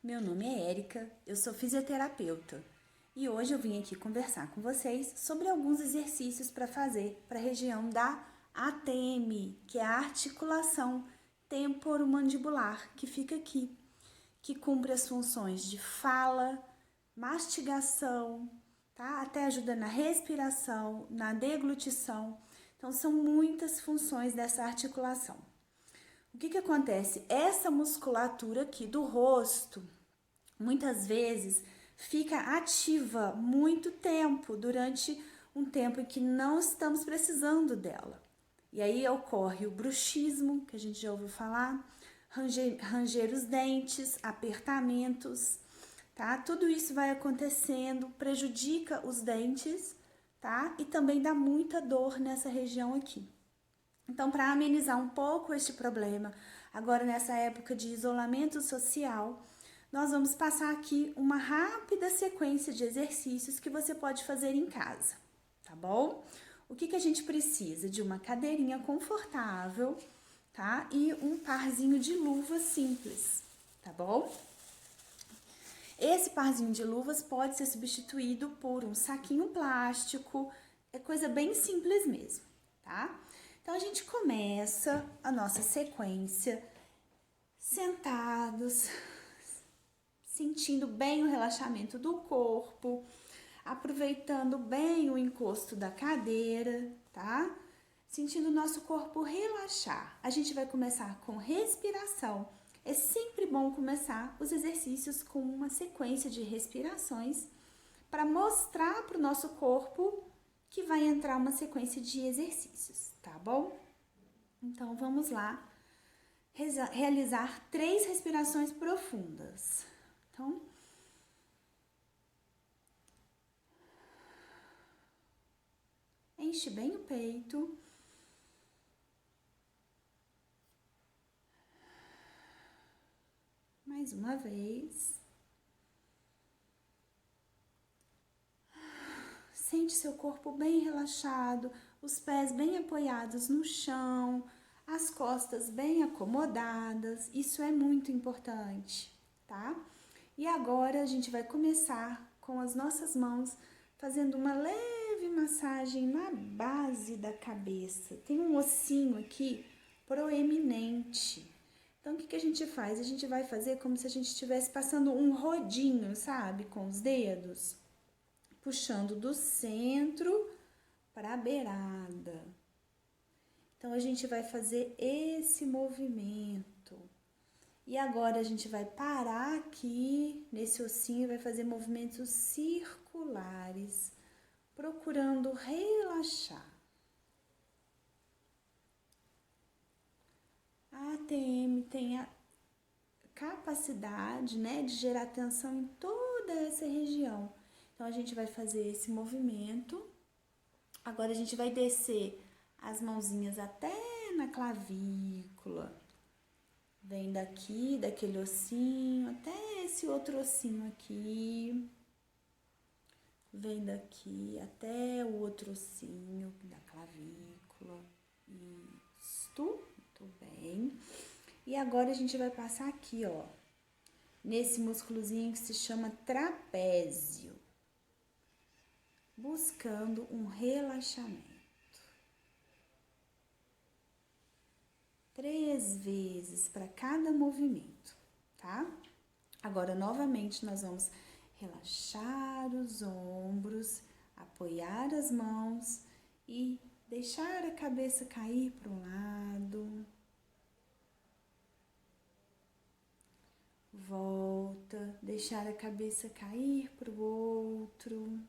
Meu nome é Érica, eu sou fisioterapeuta e hoje eu vim aqui conversar com vocês sobre alguns exercícios para fazer para a região da ATM, que é a articulação temporomandibular, que fica aqui, que cumpre as funções de fala, mastigação, tá? Até ajuda na respiração, na deglutição. Então, são muitas funções dessa articulação. O que acontece? Essa musculatura aqui do rosto, muitas vezes, fica ativa muito tempo, durante um tempo em que não estamos precisando dela. E aí ocorre o bruxismo, que a gente já ouviu falar, ranger os dentes, apertamentos, tá? Tudo isso vai acontecendo, prejudica os dentes, tá? E também dá muita dor nessa região aqui. Então, para amenizar um pouco este problema, agora nessa época de isolamento social, nós vamos passar aqui uma rápida sequência de exercícios que você pode fazer em casa, tá bom? O que a gente precisa? De uma cadeirinha confortável, tá? E um parzinho de luvas simples, tá bom? Esse parzinho de luvas pode ser substituído por um saquinho plástico, é coisa bem simples mesmo, tá? Então, a gente começa a nossa sequência sentados, sentindo bem o relaxamento do corpo, aproveitando bem o encosto da cadeira, tá? Sentindo o nosso corpo relaxar. A gente vai começar com respiração. É sempre bom começar os exercícios com uma sequência de respirações para mostrar para o nosso corpo que vai entrar uma sequência de exercícios, tá bom? Então, vamos lá realizar 3 respirações profundas. Então, enche bem o peito. Mais uma vez. Sente seu corpo bem relaxado, os pés bem apoiados no chão, as costas bem acomodadas. Isso é muito importante, tá? E agora a gente vai começar com as nossas mãos fazendo uma leve massagem na base da cabeça. Tem um ossinho aqui proeminente. Então, o que a gente faz? A gente vai fazer como se a gente estivesse passando um rodinho, sabe? Com os dedos, puxando do centro para a beirada. Então, a gente vai fazer esse movimento. E agora a gente vai parar aqui nesse ossinho e vai fazer movimentos circulares, procurando relaxar. A ATM tem a capacidade, né, de gerar tensão em toda essa região. Então, a gente vai fazer esse movimento. Agora, a gente vai descer as mãozinhas até na clavícula. Vem daqui, daquele ossinho, até esse outro ossinho aqui. Vem daqui até o outro ossinho da clavícula. Isto, muito bem. E agora a gente vai passar aqui, ó, nesse músculozinho que se chama trapézio, buscando um relaxamento. 3 vezes para cada movimento, tá? Agora, novamente, nós vamos relaxar os ombros, apoiar as mãos e deixar a cabeça cair para um lado. Volta, deixar a cabeça cair para o outro.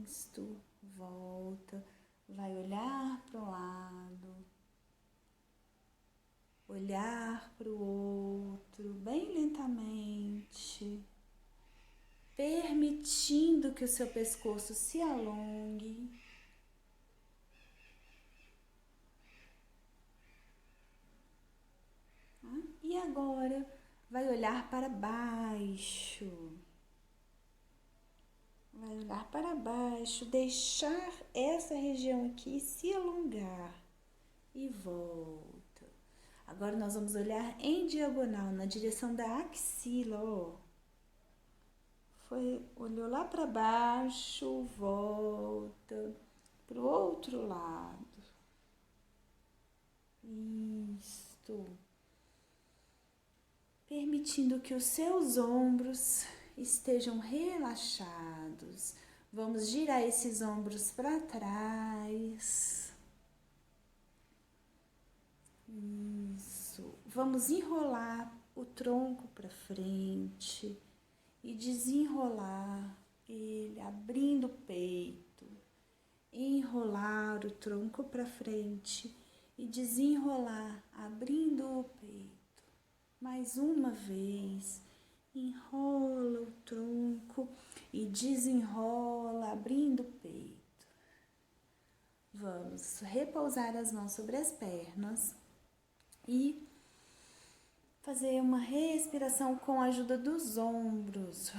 Isto, volta, vai olhar para um lado, olhar para o outro, bem lentamente, permitindo que o seu pescoço se alongue. E agora vai olhar para baixo. Vai olhar para baixo, deixar essa região aqui se alongar e volta. Agora nós vamos olhar em diagonal, na direção da axila, ó. Olhou lá para baixo, volta para o outro lado. Isto. Permitindo que os seus ombros estejam relaxados. Vamos girar esses ombros para trás. Isso. Vamos enrolar o tronco para frente e desenrolar ele, abrindo o peito. Enrolar o tronco para frente e desenrolar, abrindo o peito. Mais uma vez, enrola o tronco e desenrola, abrindo o peito. Vamos repousar as mãos sobre as pernas e fazer uma respiração com a ajuda dos ombros.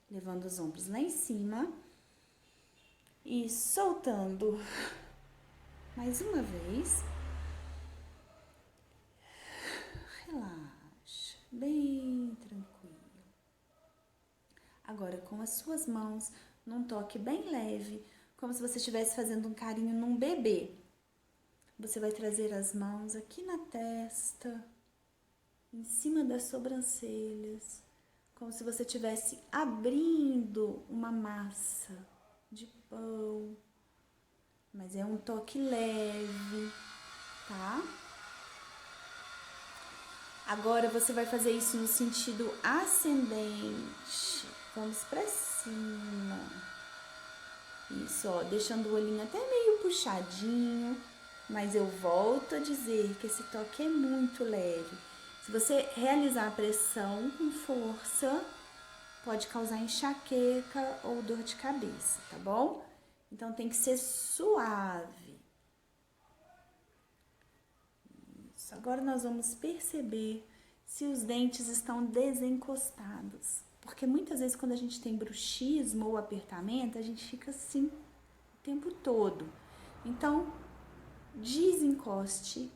Levando os ombros lá em cima e soltando. Mais uma vez. Relaxa, bem tranquilo. Agora, com as suas mãos, num toque bem leve, como se você estivesse fazendo um carinho num bebê. Você vai trazer as mãos aqui na testa, em cima das sobrancelhas, como se você estivesse abrindo uma massa de pão. Mas é um toque leve, tá? Agora você vai fazer isso no sentido ascendente. Vamos pra cima. Isso, ó, deixando o olhinho até meio puxadinho. Mas eu volto a dizer que esse toque é muito leve. Se você realizar a pressão com força, pode causar enxaqueca ou dor de cabeça, tá bom? Então tem que ser suave. Agora nós vamos perceber se os dentes estão desencostados. Porque muitas vezes quando a gente tem bruxismo ou apertamento, a gente fica assim o tempo todo. Então, desencoste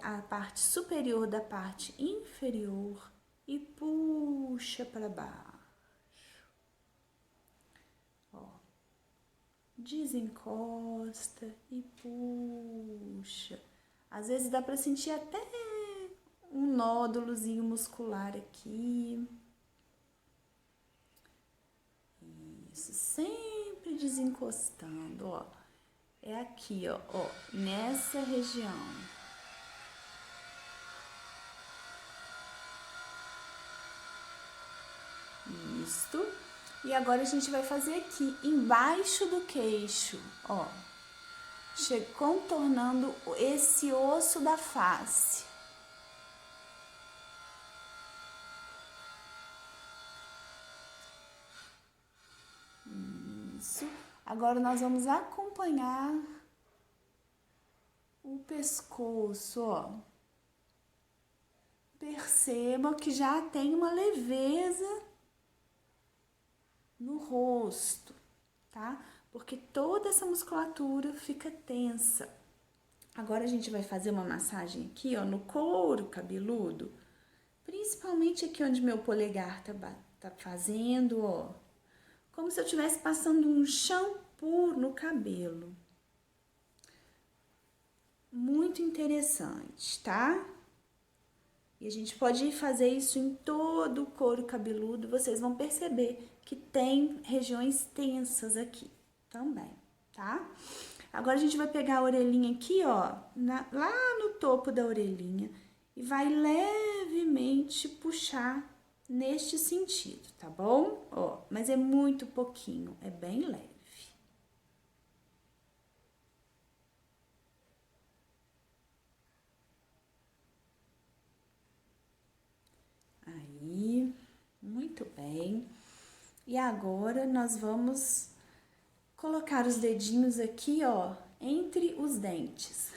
a parte superior da parte inferior e puxa para baixo. Ó, desencosta e puxa. Às vezes dá para sentir até um nódulozinho muscular aqui. Isso, sempre desencostando, ó. É aqui, ó, nessa região. Isto. E agora a gente vai fazer aqui, embaixo do queixo, ó. Contornando esse osso da face. Isso. Agora nós vamos acompanhar o pescoço, ó. Perceba que já tem uma leveza no rosto, tá? Porque toda essa musculatura fica tensa. Agora a gente vai fazer uma massagem aqui, ó, no couro cabeludo, principalmente aqui onde meu polegar tá fazendo, ó, como se eu estivesse passando um shampoo no cabelo. Muito interessante, tá? E a gente pode fazer isso em todo o couro cabeludo, vocês vão perceber que tem regiões tensas aqui também, tá? Agora a gente vai pegar a orelhinha aqui, ó, lá no topo da orelhinha e vai levemente puxar neste sentido, tá bom? Ó, mas é muito pouquinho, é bem leve. Aí, muito bem. E agora nós vamos colocar os dedinhos aqui, ó, entre os dentes.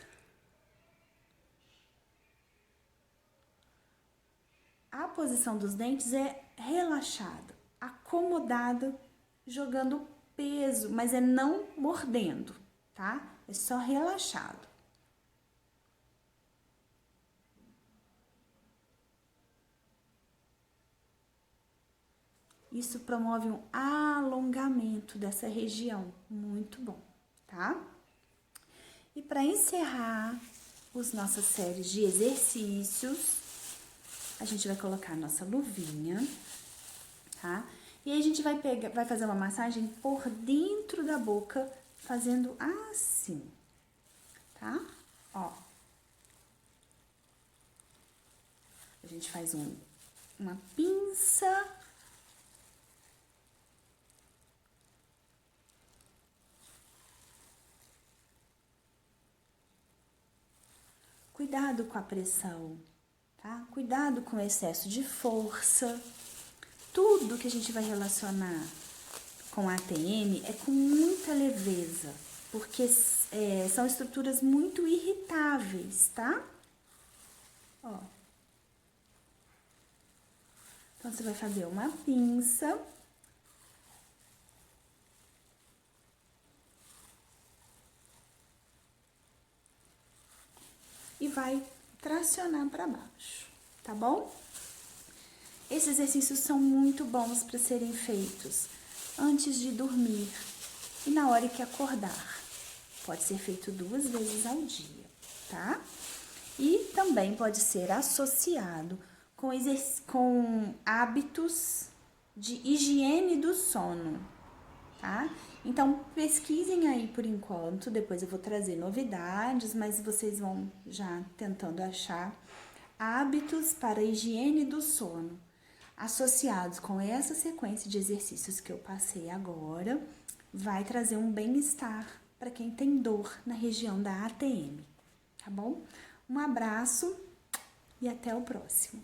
A posição dos dentes é relaxada, acomodada, jogando peso, mas é não mordendo, tá? É só relaxado. Isso promove um alongamento dessa região, muito bom, tá? E para encerrar as nossas séries de exercícios, a gente vai colocar a nossa luvinha, tá? E aí a gente vai fazer uma massagem por dentro da boca, fazendo assim, tá? Ó. A gente faz uma pinça. Cuidado com a pressão, tá? Cuidado com o excesso de força. Tudo que a gente vai relacionar com a ATM é com muita leveza, porque são estruturas muito irritáveis, tá? Ó. Então, você vai fazer uma pinça. E vai tracionar para baixo, tá bom? Esses exercícios são muito bons para serem feitos antes de dormir e na hora que acordar. Pode ser feito 2 vezes ao dia, tá? E também pode ser associado com hábitos de higiene do sono, tá? Então, pesquisem aí por enquanto, depois eu vou trazer novidades, mas vocês vão já tentando achar hábitos para a higiene do sono, associados com essa sequência de exercícios que eu passei agora, vai trazer um bem-estar para quem tem dor na região da ATM, tá bom? Um abraço e até o próximo.